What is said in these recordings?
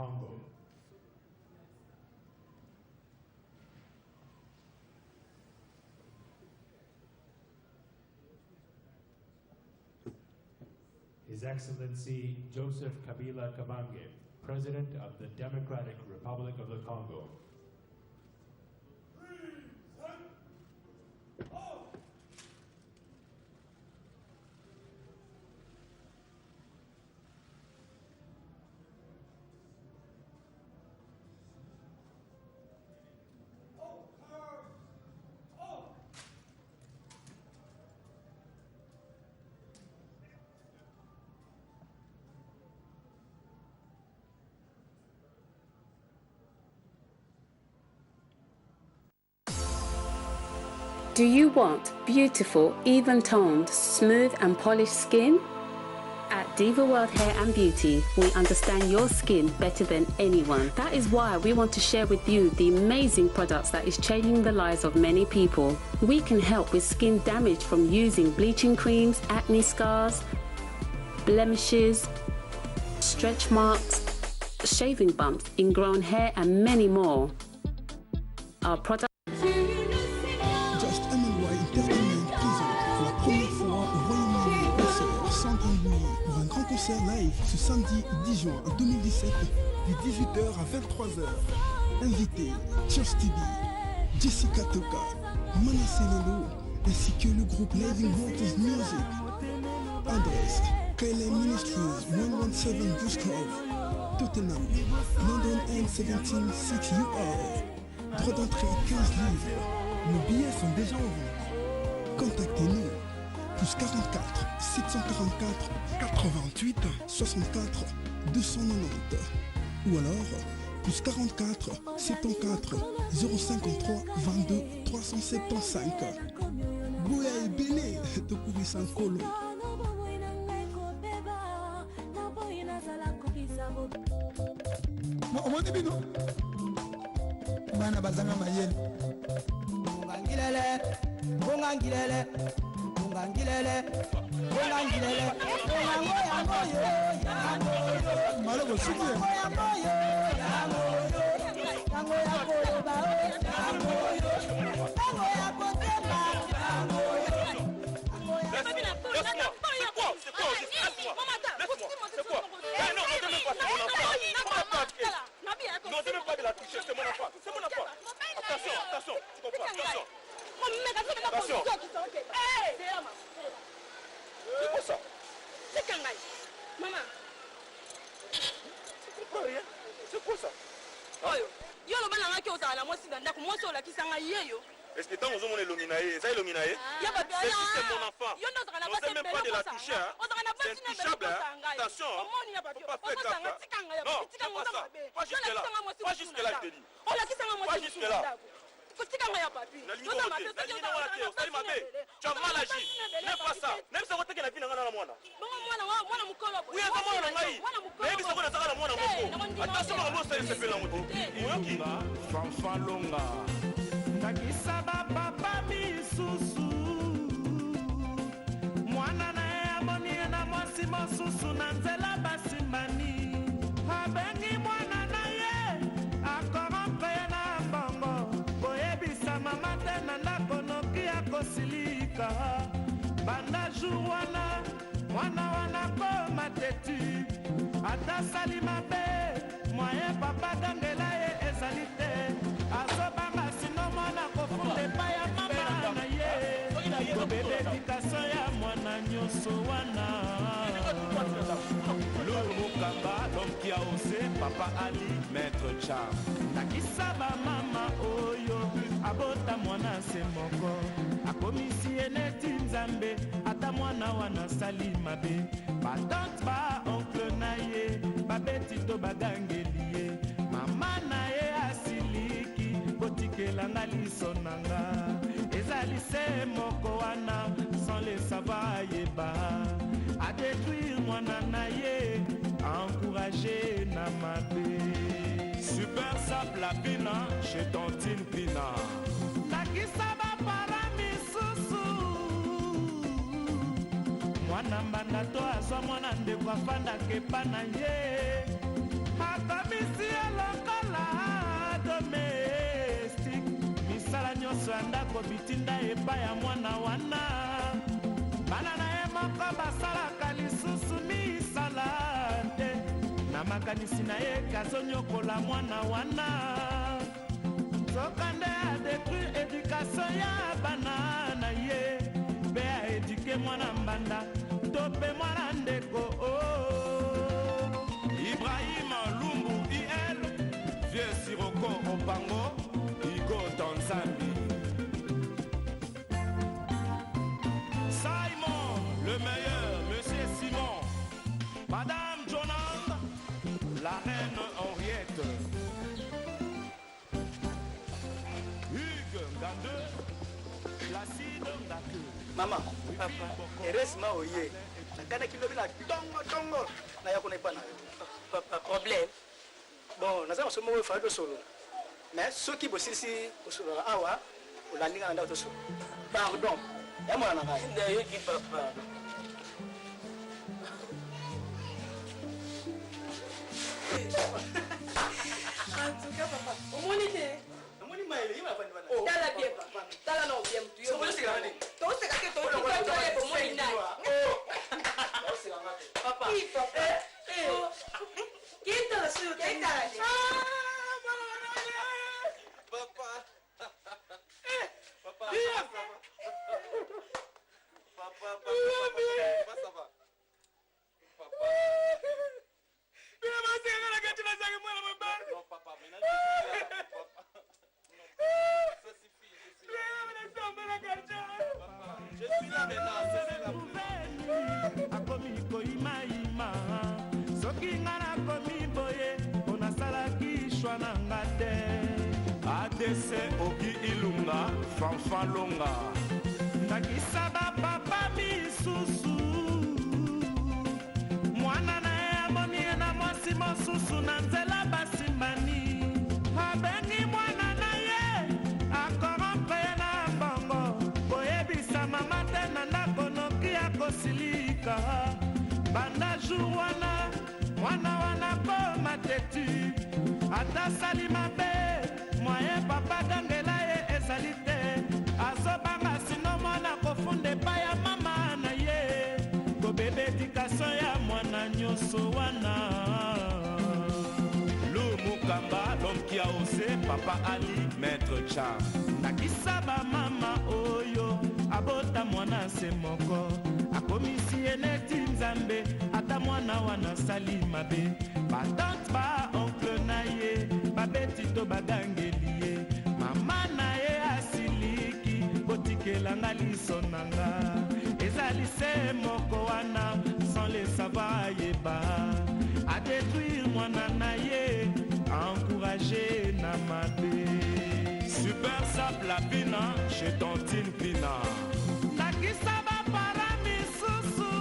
Congo. His Excellency Joseph Kabila Kabange, President of the Democratic Republic of the Congo. Do you want beautiful, even-toned, smooth and polished skin? At Diva World Hair and Beauty, we understand your skin better than anyone. That is why we want to share with you the amazing products that is changing the lives of many people. We can help with skin damage from using bleaching creams, acne scars, blemishes, stretch marks, shaving bumps, ingrown hair and many more. Our products concert live ce samedi 10 juin 2017 de 18h à 23h. Invité Church TV, Jessica Toka, Manasseh Lelo ainsi que le groupe Living Waters Music. Adresse KLM Ministries 117 Bush Grove, Tottenham, London N17 6UR. Droit d'entrée 15 livres. Nos billets sont déjà en vente. Contactez-nous. Plus 44 744 88 64 290 ou alors plus 44 74 053 22 375. Bouya et Béné de Kourisankolo. Bana bazanga mayele Bongangilele Bongangilele Maloko suki Est-ce que tant que vous avez illuminé, ça illuminé? C'est mon enfant. N'osez même pas de la toucher. C'est intouchable. Attention, faut pas faire gaffe. Non, pas ça. Pas jusque là. Pas jusque là, je te dis. Pas jusque là. Tu as mal agi. N'aime pas ça. Même si vous avez une vie dans la moine. Oui, attention, Takisaba papa misusu mwana na amoni na mwasi mosusu na nzela basimani abengi mwana na ye akorope na bongo boyebisa mama te na ndako noki akosilika banda jour mwana wana koma tetu atasali mabe moye papa gangela ye ezali te azobanga sino mwana kofunde pa ya mama na ye kobebe dikaso ya mwana nyonso wana lurukamba lomkia ose papa ali maître charm nakisaba mama oyo abota mwana se moko akomisi eneti nzambe ata mwana wana sali mabe batante ba oncle na ye babeti to bagangeli ye mama na ye asiliki botikelanga liso nanga ezali se moko wana sans le savoir yeba a détruire mwana na ye encourager na mabe super sap la pina chez Tontine Pina nakisaba para misusu mwana mbanda to azwa mwana ndeko afanda kepa na ye akamisi ya ndako bitinda epai ya mwana wana bana na ye moko basalaka lisusu misala te na makanisi na ye kazonyokola mwana wana soka nde adetruire edukation ya bana na ye mpe aedike mwana mbanda to mpe mwana ndeko Ibrahim Lumbu IL Vieux Siroko Opango Igo Tanzambi Simon le meilleur Monsieur Simon Madame Jonan la reine Henriette Hugues Ngande Placide Ngake Maman, papa, heureusement oye. Nakana kilobi na tongo na yako na ipana. Papa, problème. Bon, naza masomo we fado solo. Mais soki bosisi osolo awa, olaninga na to solo. Pardon. Ya mwana na ngai. Nda yoki papa. En tout cas papa, omoni te. Omoni maile, yima fandi bana. Tala bien papa. Tala no bien tu. So bolo sikana ni. To sekake to ti to e bo moni nai. Papa. Kita la su, kita la. Papa. Papa. Papa. Papa. Papa. Papa. Bila masih nak kacau nak sangat malam malam. Non papa, maintenant papa. Ça suffit. Je suis là maintenant. Akomi koimaima soki nga nakomi boye mpo nasalaki shwa na nga te ADC Ogi Ilunga Fanfan Longa ndakisa bapapa misusu mwana na ye amoni ye na mwasi mosusu na nzela basimbani abengi mwana na ye akorompre ye na mbongo koyebisa mama te na ndako noki akosilika banda jour wana mwana wana koma tetu ata sali mabe mwaye papa gangela ye ezali te azobanga sino mwana kofunda epai ya mama na ye kobebe edukation ya mwana nyonso wana Lumukamba l'homme qui a osé Papa Ali Maître Charm nakisa bamama oyo abota mwana se moko akomisi ye neti nzambe ata mwana wana sali mabe batante baoncle na ye babeti to bagangeli ye mama na ye asiliki botikelanga liso nanga ezali se moko wana sans le savoir yeba a détruire mwana na ye encourager na mabe super sap la pina chez Tontine Pina nakisa bapara misusu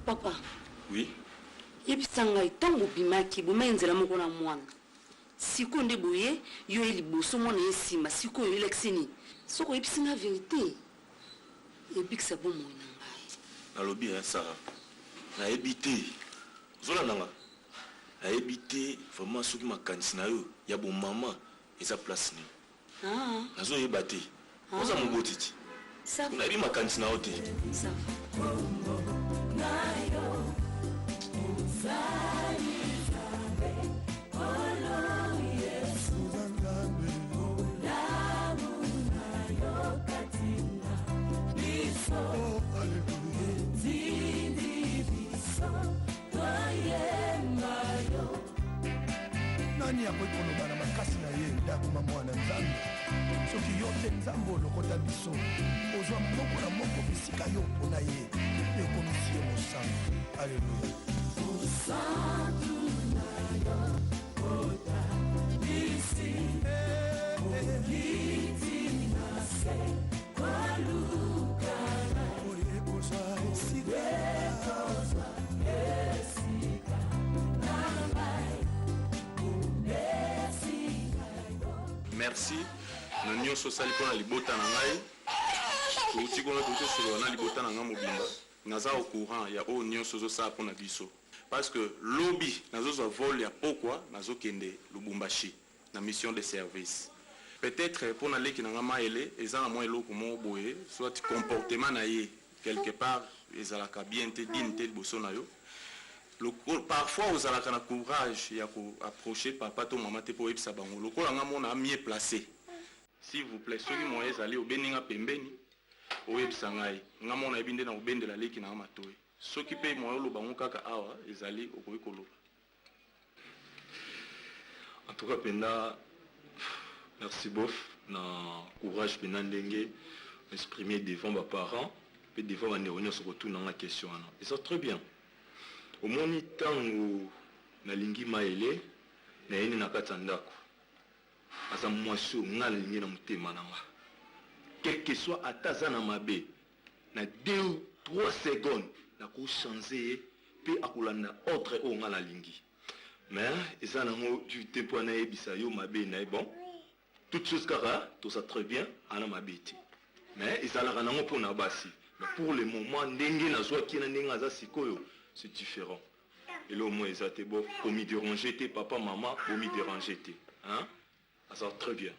Papa. Oui. Yebisanga itongo bimaki bumenzela moko na mwana. Siko nde boye yo eliboso mwana yesima siko yo eleksini. Soko yebisinga vérité. Yebikisa bomo nanga. alobi ya Sarah na ebité zola nanga a ebité vraiment soki makanisi na yo ya bon maman eza place ni nazo yebate oza moboti ti na ebi makanisi na yo te nani akoki koloba na makasi na ye ndakoma mwana nzambe soki yo te nzambe olokota biso ozwa moko na moko bisika yo mpona ye ekomisi ye mosango aleluya merci na nyonso sali mpona libota na ngai touti kuna touti solo na libota na ngai mobimba naza au courant ya oyo nyonso ozosala mpona biso parce que lobi nazozwa vol ya pokwa nazokende Lubumbashi na mission de service peut-être mpona leki na ngai mayele eza na mwa eloko moko boye soit comportement na ye quelque part ezalaka bien te digne te liboso na yo parfois ozalaka na courage ya approcher papa to mama te po yebisa bango lokola nga mona mieux placé s'il vous plaît soki moye ezali obeninga pembeni oyebisa ngai nga mona yebi nde na obendela leki na matoyi soki mpe moye oloba ngo kaka awa ezali okoki koloba en tout cas penda merci bof na courage penda ndenge exprimer devant mes parents pe devant bandeko nyonso kotuna nga question wana eza très bien omoni ntango nalingi mayele nayeni na kati ya ndako aza mwasi oyo nga nalingi na motema na nga quelque soit ata aza na mabe na 2 ou 3 secondes nakochange ye mpe akolanda ordre oyo nga nalingi mais eza nango te mpo anayebisa yo mabe na ye bon toute chose kaka toza très bien ana mabe te mais ezalaka nango mpo na basi mais pour le moment ndenge nazwaki na ndenge aza sikoyo c'est différent. Et là au moins ils étaient bon, pour m'y déranger, papa, maman, pour m'y déranger, hein? Ça va très bien.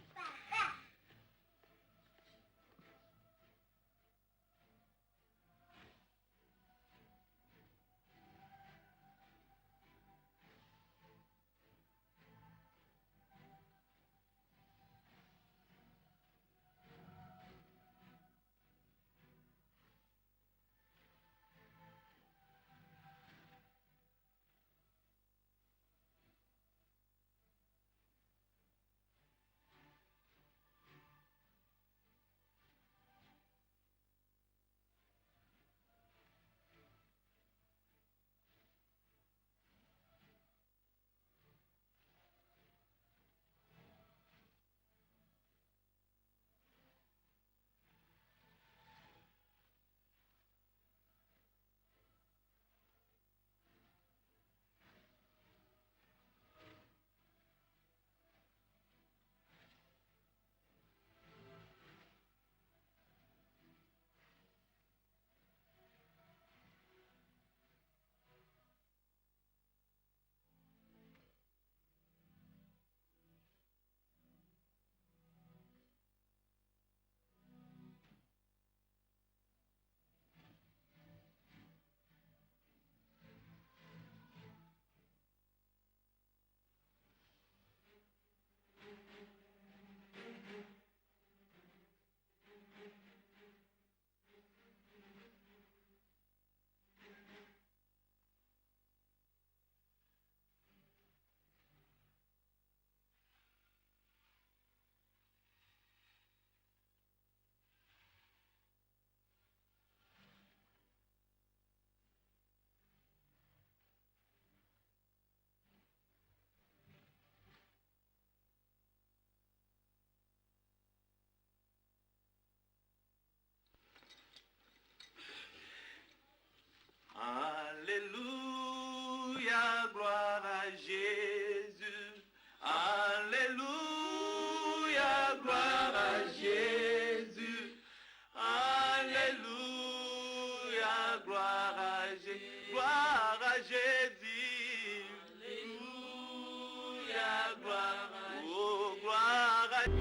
gloire à Jésus. Alléluia, gloire à Jésus. Oh, gloire à Jésus.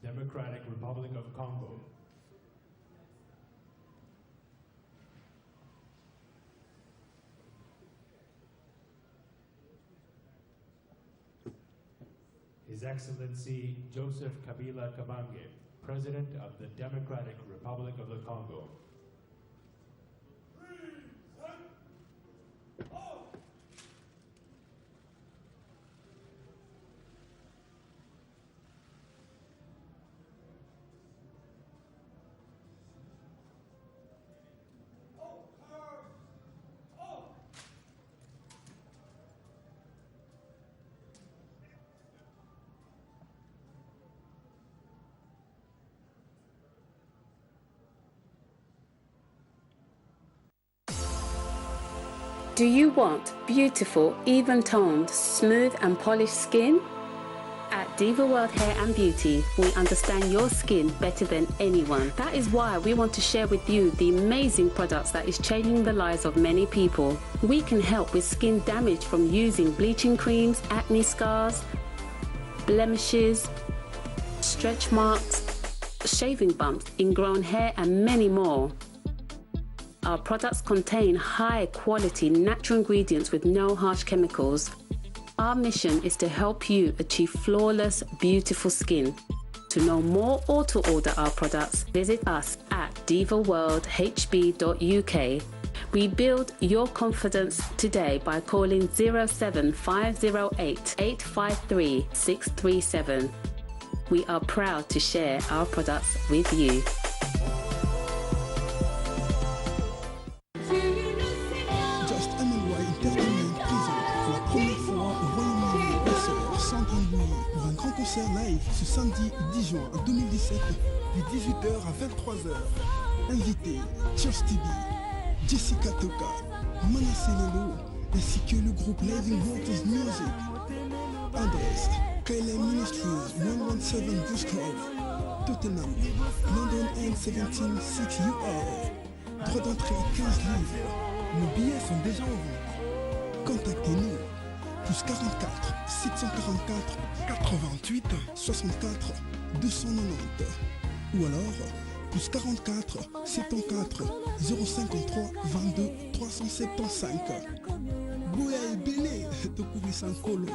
Democratic Republic of Congo. His Excellency Joseph Kabila Kabange, President of the Democratic Republic of the Congo. Do you want beautiful, even-toned, smooth and polished skin? At Diva World Hair and Beauty, we understand your skin better than anyone. That is why we want to share with you the amazing products that is changing the lives of many people. We can help with skin damage from using bleaching creams, acne scars, blemishes, stretch marks, shaving bumps, ingrown hair and many more. Our products contain high-quality natural ingredients with no harsh chemicals. Our mission is to help you achieve flawless, beautiful skin. To know more or to order our products, visit us at divaworldhb.uk. We build your confidence today by calling 07508 853 637. We are proud to share our products with you. Concert live ce samedi 10 juin 2017 de 18h à 23h. Invité Church TV, Jessica Toka, Manasseh Lelo ainsi que le groupe Living Waters Music. Adresse KLM Ministries 117 Bush Club, Tottenham, London N17 6UR. Droit d'entrée 15 livres. Nos billets sont déjà en vente. Contactez-nous. Plus 44 744 88 64 290 ou alors plus 44 74 053 22 375. Bouya et Béné de Kourisankolo.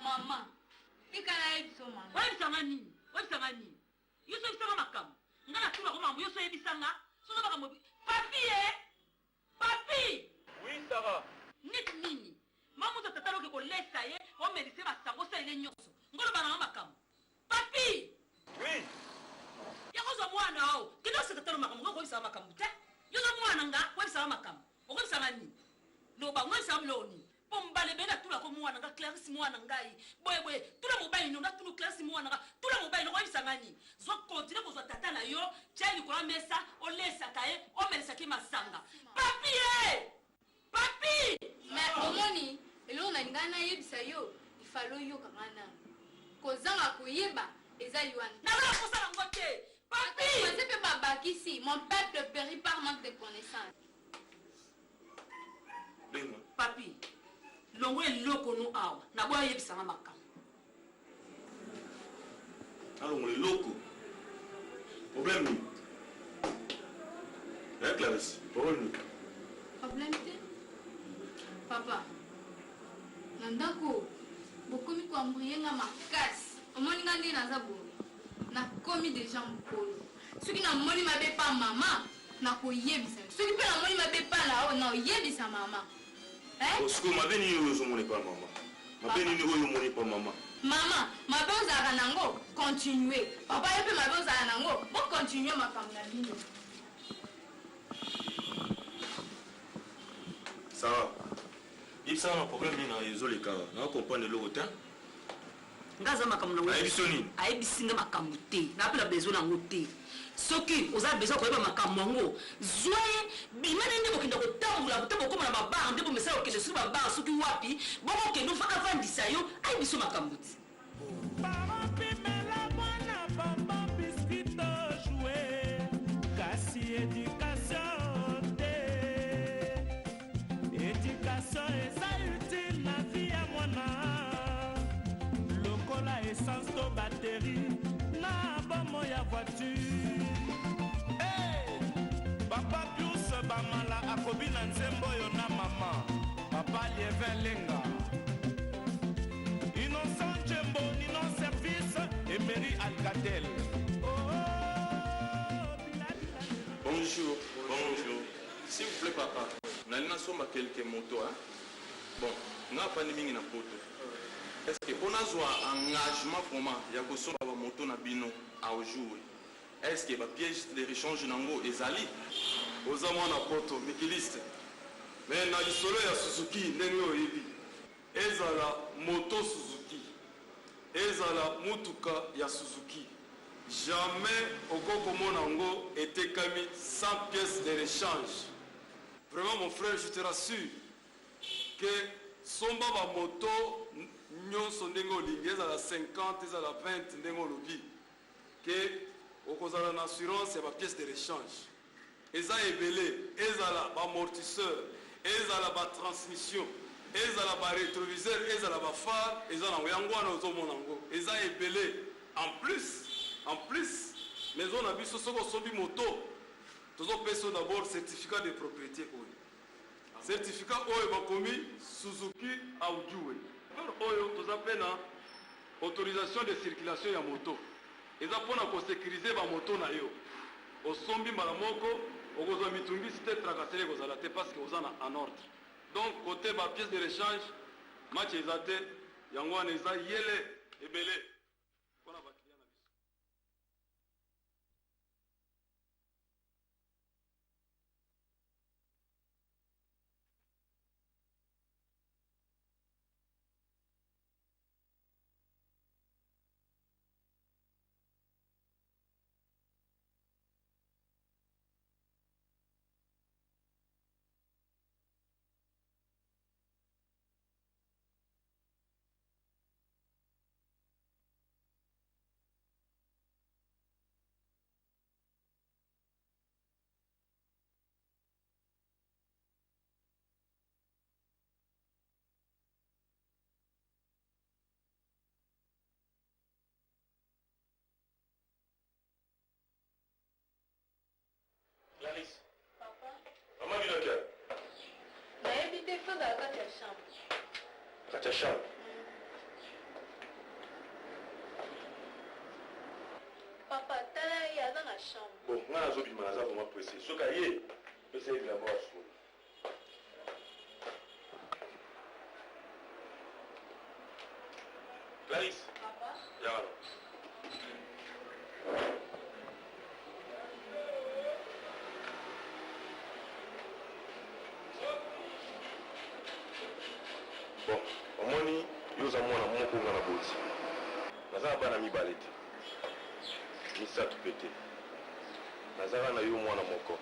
Mama, ikala ebiso mama. Wabisanga nini? Wabisanga nini? Yuso ebisanga makamu. Ngana tula ko mamu yuso ebisanga. Sono makamu. Papi Papi! Oui, Sarah. Nit nini? Mamu to tatalo ke ko lesa ye, o merise masango sa ile nyoso. Ngolo bana makamu. Papi! Oui. Yakozo mwana ao. Kido se tatalo makamu ngoko bisanga makamu te. Yuso mwana nga, wabisanga makamu. Okobisanga nini? No ba ngwe samloni. Pombale bena tula ko mwana nga Clarisse mwana ngai. Boye tula mobile no nga tulu Clarisse mwana nga. Tula mobile no wabisanga nini? Zo continue ko zo tata na yo, chali ko mesa, o lesa kae, o melisa ki masanga. Papi! Papi! Mais omoni, elo na ngana yebisa yo, ifalo yo kamana. Kozanga koyeba eza yuan. Na ba ko sala ngote. Papi! Moi c'est pas babakisi, mon peuple périt par manque de connaissances. Papi, longo eloko no awa, na boya yebisanga makamu. Alors, le loco. Problème. Clarisse, problème. Problème te? Papa, ndako bokomi koambriyenga makasi omoni nga ndenge naza boye nakomi deja mokolo soki namoni mabe pa mama nakoyebisa soki mpe namoni mabe pa na oyo naoyebisa mama sikoyo mabe nini oyo ozomoni pa mama mabe nini oyo omoni pa mama mama mabe ozalaka nango continue papa ye mpe mabe ozala nango bocontinue makambo na bino sawa yebisaka na problème nini na ezoleka nakokomprendre eloko te nga aza makambo nango ayebiso nini ayebisi nga makambo te napela besoin nango te soki oza besoin koyeba makambo yango zwa ye bima nende bokende kotambola te bokóma na babara nde bomesala kokende soki babara soki wapi bokokende ofa avandisa yo ayebiso makambo te essence to batterie na bomo ya voiture papa Pius bamala akobi na nzembo yo na mama papa Lievin Lenga Innocent Jembo Nino Service Emery Alcatel Bonjour, bonjour. S'il vous plaît papa, nalina soma quelques motos hein. Bon, nga fandi mingi na poto. Est-ce que pour un engagement vraiment ya ko somba ba moto na bino a jouer? Est-ce que ba piège de rechange nango ezali? Oza mwana poto mikiliste. Mais na lisolo ya Suzuki ndenge oyebi. Ezala moto Suzuki. Ezala mutuka ya Suzuki. Jamais okoko monango était kami 100 pièces de rechange. Vraiment mon frère, je te rassure que somba ba moto nyonso ndenge olingi ezala 50 ezala 20 ndenge olobi ke okozala na assurance ya bapièce de rechange eza ebele ezala baamortisseur ezala batransmission ezala barétroviseur ezala bafare eza nango yango wana ozomona yango eza ebele en plus maison na biso soki osombi moto tozopesa d'abord certificat de propriété oyo certificat oyo bakomi Suzuki Audiwe oyo toza pe na autorisation de circulation ya moto eza mpona kosécurize bamoto na yo osombi mbala moko okozwa mitumbisi te trakasele ekozala te parce que oza na en ordre donc côté bapièce de rechange match eza te yango wana eza yele ebele mpona baklia na biso Clarisse. Papa. Maman vient de Mais évitez pas dans la chambre. Dans ta chambre. Papa, t'as y a dans la chambre. Bon, moi je suis vraiment pressé. Ce cahier, essayez de l'avoir à ce. Clarisse. Papa. Viens. Bon, omoni yoza mwana moko nga na boti. Naza bana mibale te. Misatu pete. Nazaka na yo mwana moko.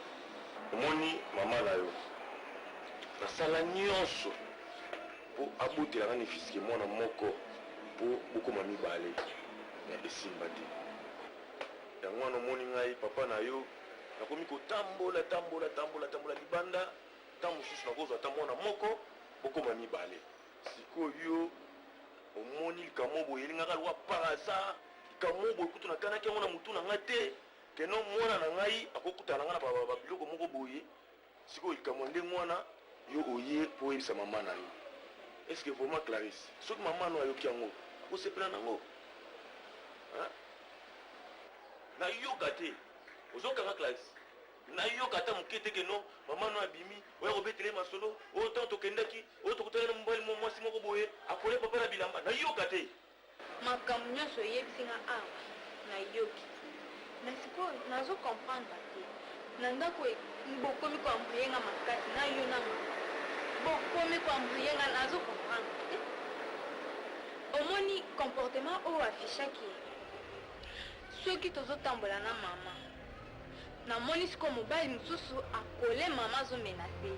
Omoni mama na yo. Nasala nyonso po abotela ngani fiske mwana moko po bokoma mibale. Na esimba te. Yango wana omoni ngai papa na yo nakomi kotambola libanda ta mosusu nakozwa ata mwana moko bokoma mibale. Sikoyo omoni likambo boye elingaka lwa parasa likambo boye kutu nakanaki yango na mutu na ngai te keno mwana na ngai akokutana na ngai na babiloko moko boye sikoyo likambo ndenge wana yo oye po oyebisa mama na yo est-ce que vraiment Clarisse soki mama no ayoki yango osepela nango nayoka te ozokanga Clarisse nayoka ata moke te ke no mama no abimi oya kobetele masolo oyo ntango tokendaki oyo tokutana na mobali mwasi moko boye akole papa na bilamba nayoka te makambo nyonso oyebisinga awa nayoki na sikoyo nazokomprendre te na ndako bokomi koambruyenga makasi na yo na mama bokomi koambruyenga nazokomprendre te omoni comportement oyo afishaki soki tozotambola na mama namoni sikoyo mobali mosusu akole mama azomenase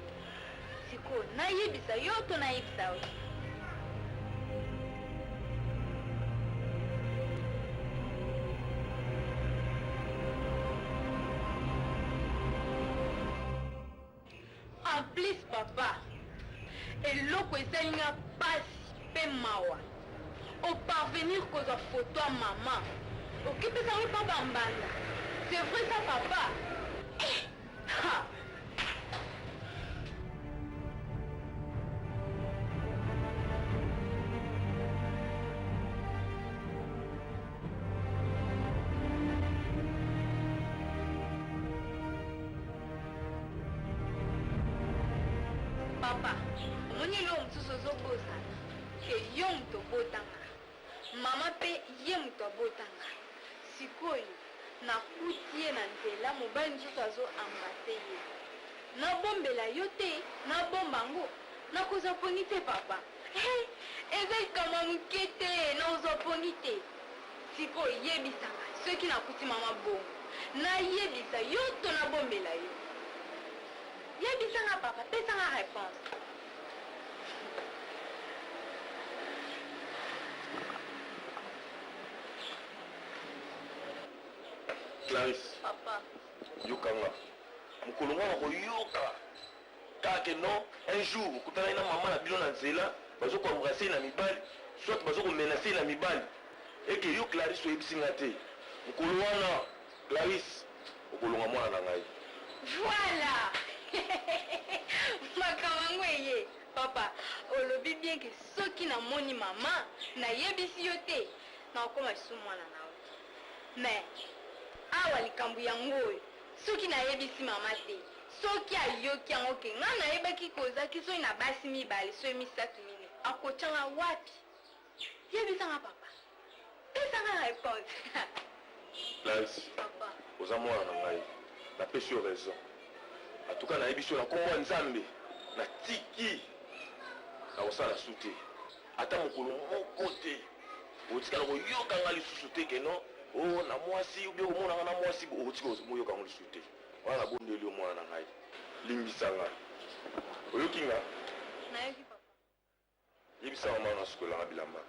sikoyo nayebisa yo to nayebisa yo en plus papa eloko esalinga pasi mpe mawa oparvenir kozwa foto ya mama okipesa yo mpa bambanda c'est vrai ça papa papa omoni lo mosusu ozobosana ke yo moto obotanga mama mpe ye moto abotanga sikoyo nakuti ye na nzela mobali mosusu azoambase ye nabombela yo te nabomba ngo nakozwa poni te papa eza likama moke te nakozwa poni te sikoyo yebisanga soki nakuti mama bongo nayebisa yo to nabombela yo yebisanga papa pesanga réponse Clarisse papa yokanga mokolo mwana koyoka kaka non un jour okutana na mama na bino na nzela bazokoembrase na mibali soit bazokomenase na mibali eke yo Clarisse oyebisinga te mokolo wana Clarisse okolonga mwana na ngai voilà makambo eye papa olobi bien ke soki namoni mama nayebisi yo te nakokoma lisusu mwana na yo mais awa likambo yango oyo soki nayebisi mama te soki ayoki yango ke ngai nayebaki kozaki soki na basi mibale soki misatu mine akotyanga wapi yebisanga papa pesanga réponse Clarisse papa oza mwana na ngai napesi yo raison atuka nayebisi yo na nkombo ya nzambe natiki nakosala su te ata mokolo moko te otikala koyokanga lisusu te keno o na mwasi ubie komonanga na mwasi okotika moyokango lisusu te wana nabondeli yo mwana na ngai limbisanga oyoki nga nayoki papa yebisanga mwana nasukolanga bilamba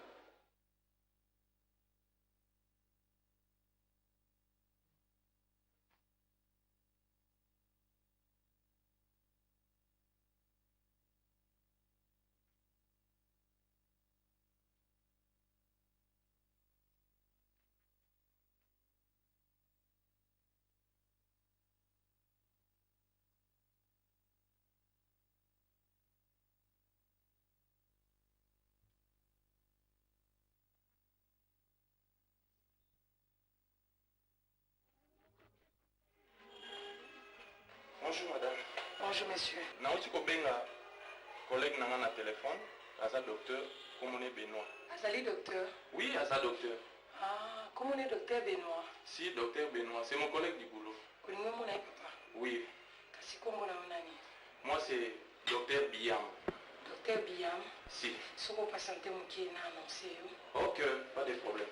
Bonjour madame. Bonjour monsieur. Nauti kobenga collègue nanga na téléphone, aza docteur, comme on est Benoît. Azali docteur? Oui, aza docteur. Ah, comme on est docteur Benoît? Si, docteur Benoît, c'est mon collègue du boulot. Kolingo mona papa? Oui. Kasi kombo na onani? Moi c'est docteur Biam. Docteur Biam? Si. Soko patiente mokie na annoncé yo? Ok, pas de problème.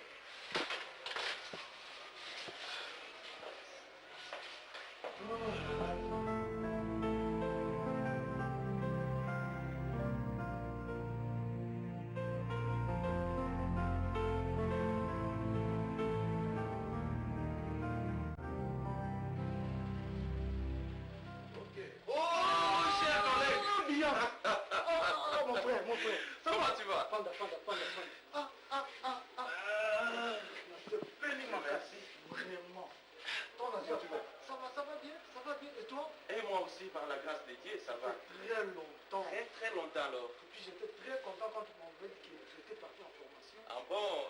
aussi par la grâce de Dieu, ça va. Très longtemps. Très longtemps alors. Et puis j'étais très content quand tu m'avais dit que j'étais parti en formation. Ah bon?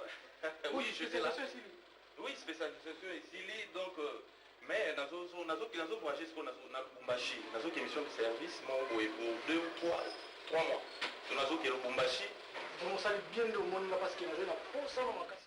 Oui, j'étais là. Oui, spécialisation ici, donc, mais nazo voyagé ce qu'on a Lubumbashi, nazo qui mission de service, moi, pour 2 ou 3 mois. Donc nazo qui est Lubumbashi. On salue bien le monde là parce qu'il y a la force dans ma casse.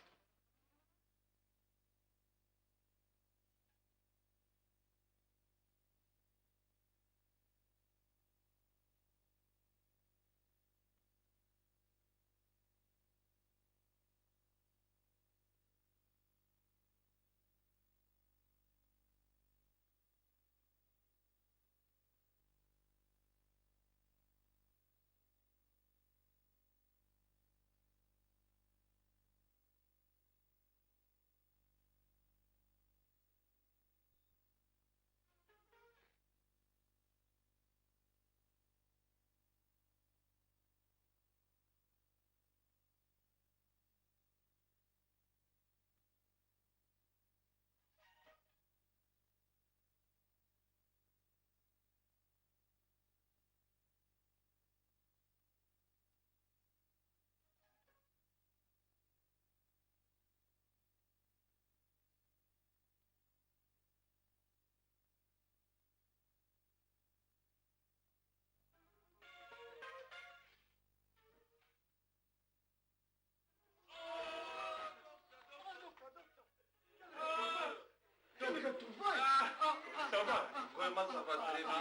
Ça va, vraiment ça va très bien.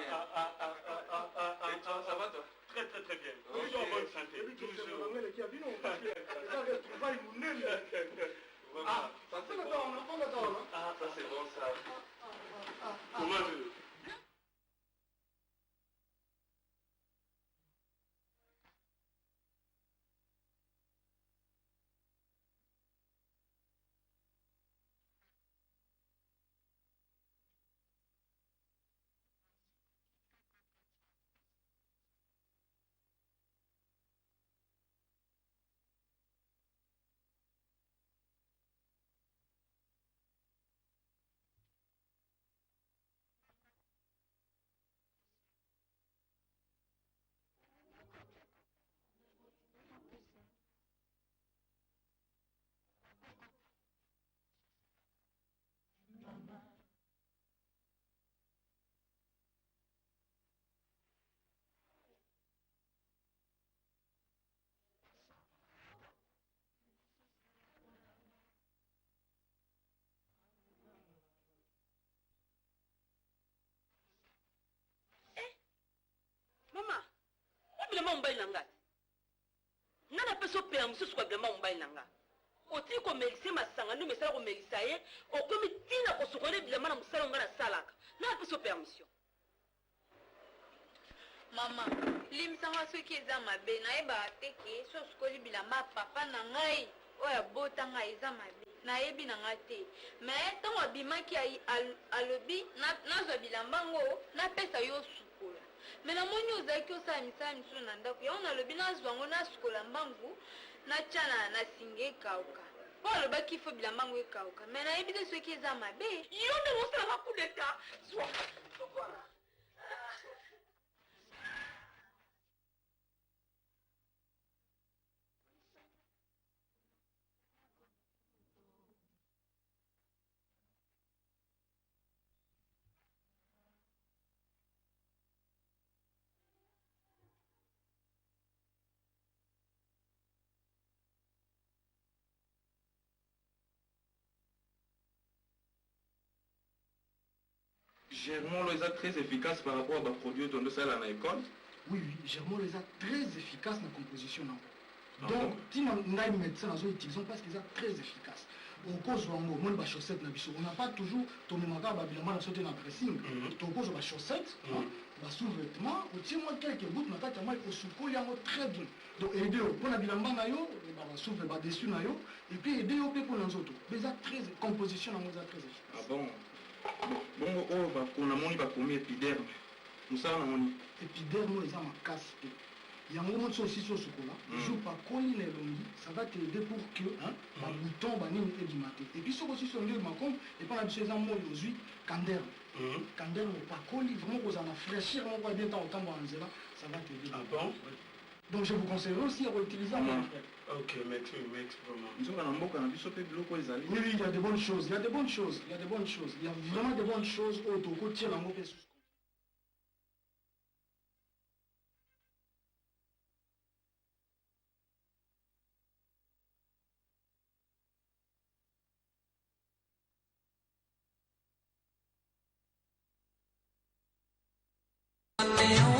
Et toi, ça va toi? Très bien. Toujours en bonne santé. Toujours. Ah, ça c'est bon ça. Comment veux-tu? Mobile nanga ngana peso pe amsusu kwa bilamba mobile nanga oti ko melise masanga no mesala ko melisa ye okomi tina ko sukole bilamba na musala ngana salaka na peso permission. Mama limsanga soki eza mabe na yeba teke so sukoli bilamba papa na ngai oya bota ngai eza mabe na yebi na ngate mais tango abimaki alobi na zo bilamba ngo na pesa yo sukola. Mais la moni ozaki osala misala misusu na ndako yango nalobi nazwa ngo nasukola mbangu natyana na singa ekauka mpo alobaki ifo bilamba ngo ekauka mais nayebi te soki eza mabe yo nde mosalaka coup d'état zwa Germont les a très efficace par rapport à produits dont nous sommes à l'école. Oui, Germont les a très efficace dans la composition. Donc, si on a un médecin, nous utilisons parce qu'ils sont très efficaces. Au cause où on a des chaussettes, on n'a pas toujours tourné ma garde, on a sauté dans le pressing. Au cause où on a des chaussettes, des sous-vêtements, on a quelques gouttes, on a très bien. Donc, aider au point de bilamba, on dessus, et puis aider au pour nous autres. Les très composition, on a très efficace. Ah bon? Bon, on a mon épiderme. Nous savons mon épiderme, ils ont ma casse. yango moto aussi sosukola jour pakoli na elongi ça va t'aider pour que babouton banini ebima te et puis soko aussi songi ebima comme epa na biso eza moi ozwi kandere kandere pakoli vraiment kozala na fraîchir moko bien ntango otambola na nzela ça va t'aider. Ah bon? Donc je vous conseillerais aussi à réutiliser mon frère. Ok, merci vraiment. Oui, il y a de bonnes choses, il y a de bonnes choses, il y a de bonnes choses, il y a vraiment de bonnes choses au Toko tire la mauvaise. Leon